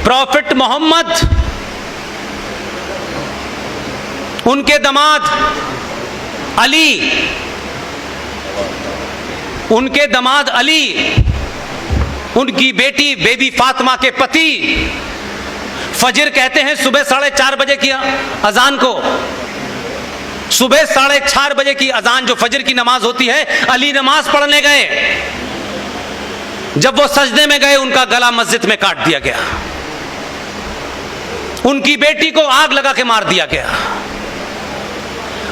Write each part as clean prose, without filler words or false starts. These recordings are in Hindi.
प्रॉफिट मोहम्मद, उनके दामाद अली, उनके दामाद अली, उनकी बेटी बेबी फातिमा के पति फजर कहते हैं सुबह 4:30 बजे की अजान को, सुबह 4:30 बजे की अजान जो फजर की नमाज होती है, अली नमाज पढ़ने गए। जब वो सजदे में गए उनका गला मस्जिद में काट दिया गया, उनकी बेटी को आग लगा के मार दिया गया,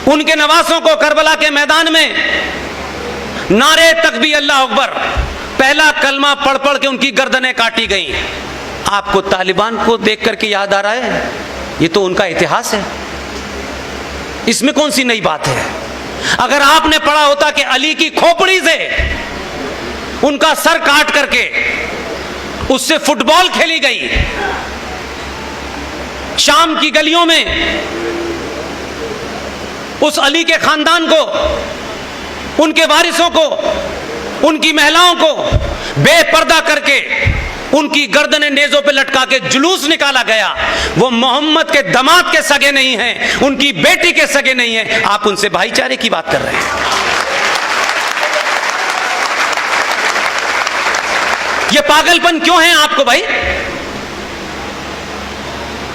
उनके नवासों को करबला के मैदान में नारे तकबीर अल्लाह अकबर पहला कलमा पढ़ पढ़ के उनकी गर्दनें काटी गई। आपको तालिबान को देख करके याद आ रहा है, ये तो उनका इतिहास है, इसमें कौन सी नई बात है। अगर आपने पढ़ा होता कि अली की खोपड़ी से उनका सर काट करके उससे फुटबॉल खेली गई, शाम की गलियों में उस अली के खानदान को, उनके वारिसों को, उनकी महिलाओं को बेपर्दा करके उनकी गर्दनें नेज़ों पे लटका के जुलूस निकाला गया। वो मोहम्मद के दामाद के सगे नहीं हैं, उनकी बेटी के सगे नहीं हैं, आप उनसे भाईचारे की बात कर रहे हैं। ये पागलपन क्यों है आपको भाई?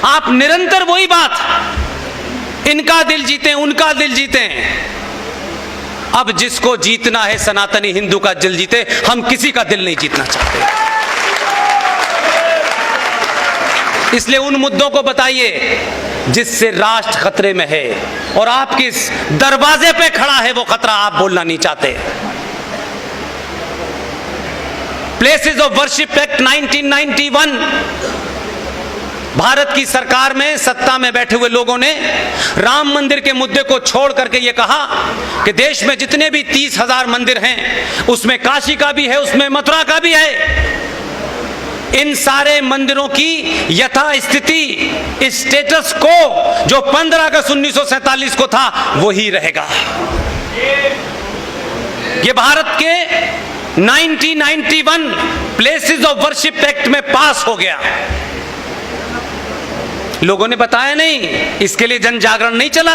आप निरंतर वही बात, इनका दिल जीते उनका दिल जीते। अब जिसको जीतना है सनातनी हिंदू का दिल जीते, हम किसी का दिल नहीं जीतना चाहते। इसलिए उन मुद्दों को बताइए जिससे राष्ट्र खतरे में है, और आप किस दरवाजे पे खड़ा है वो खतरा आप बोलना नहीं चाहते। Places of worship act 1991, Bharat की सरकार में सत्ता में बैठे हुए लोगों ने राम मंदिर के मुद्दे को छोड़ करके ये कहा कि देश में जितने भी 30,000 मंदिर हैं, उसमें काशी का भी है, उसमें मथुरा का भी है, इन सारे मंदिरों की यथा स्थिति स्टेटस को जो 15 अगस्त 1947 को था वही रहेगा। ये भारत के 1991 प्लेसेस ऑफ वर्शिप एक्ट में पास हो गया। लोगों ने बताया नहीं, इसके लिए जन जागरण नहीं चला,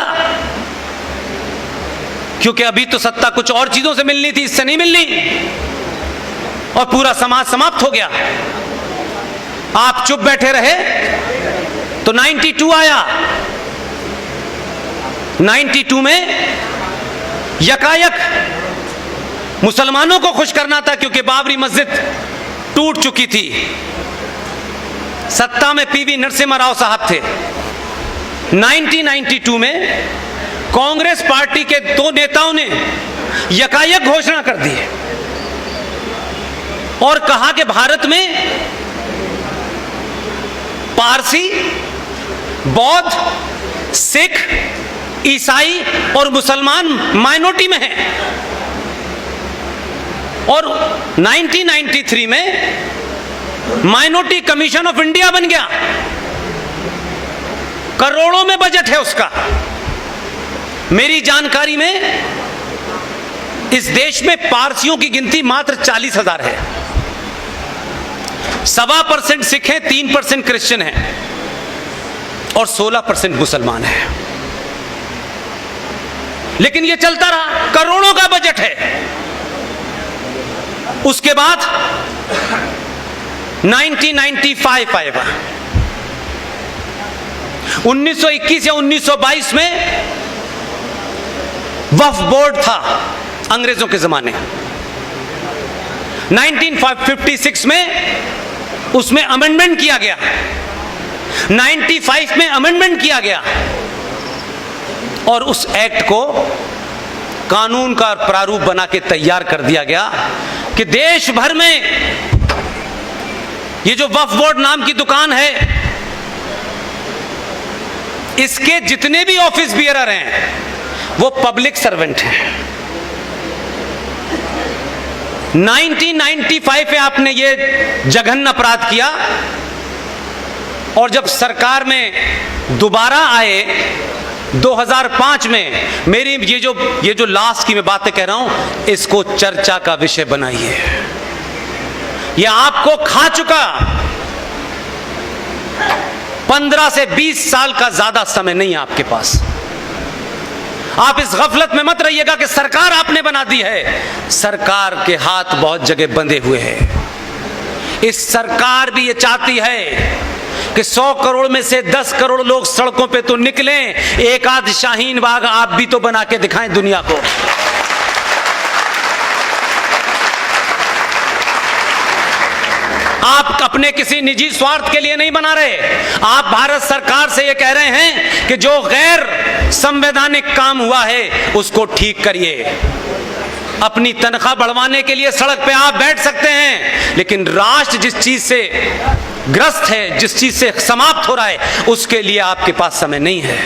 क्योंकि अभी तो सत्ता कुछ और चीजों से मिलनी थी, इससे नहीं मिलनी, और पूरा समाज समाप्त हो गया। आप चुप बैठे रहे तो 92 आया। 92 में यकायक मुसलमानों को खुश करना था, क्योंकि बाबरी मस्जिद टूट चुकी थी। सत्ता में पीवी नरसिम्हा राव साहब थे। 1992 में कांग्रेस पार्टी के 2 नेताओं ने यकायक घोषणा कर दी और कहा कि भारत में पारसी, बौद्ध, सिख, ईसाई और मुसलमान माइनॉरिटी में हैं। और 1993 में माइनॉरिटी कमीशन ऑफ इंडिया बन गया, करोड़ों में बजट है उसका। मेरी जानकारी में इस देश में पारसियों की गिनती मात्र 40,000 है। 1.25% सिख हैं, 3% क्रिश्चियन हैं और 16% मुसलमान हैं। लेकिन यह चलता रहा, करोड़ों का बजट है। उसके बाद 1995 आएगा। 1921 या 1922 में वक्फ बोर्ड था अंग्रेजों के जमाने। 1956 में उसमें अमेंडमेंट किया गया, 95 में अमेंडमेंट किया गया और उस एक्ट को कानून का प्रारूप बना के तैयार कर दिया गया कि देश भर में ये जो वक्फ बोर्ड नाम की दुकान है, इसके जितने भी ऑफिस बियरर हैं वो पब्लिक सर्वेंट हैं। 1995 में आपने ये जघन्य अपराध किया और जब सरकार में दोबारा आए 2005 में, मेरी ये जो लास्ट की मैं बातें कह रहा हूं, इसको चर्चा का विषय बनाइए। यह आपको खा चुका। 15 से 20 साल का ज्यादा समय नहीं है आपके पास। आप इस गफलत में मत रहिएगा कि सरकार आपने बना दी है। सरकार के हाथ बहुत जगह बंधे हुए हैं। इस सरकार भी ये चाहती है कि 100 करोड़ में से 10 करोड़ लोग सड़कों पे तो निकलें, एक आध शाहीन बाग आप भी तो बना के दिखाएं दुनिया को। आप अपने किसी निजी स्वार्थ के लिए नहीं बना रहे। आप भारत सरकार से ये कह रहे हैं कि जो गैर संवैधानिक काम हुआ है उसको ठीक करिए। अपनी तनख्वाह बढ़वाने के लिए सड़क पे आप बैठ सकते हैं, लेकिन राष्ट्र जिस चीज से ग्रस्त है, जिस चीज से समाप्त हो रहा है, उसके लिए आपके पास समय नहीं है।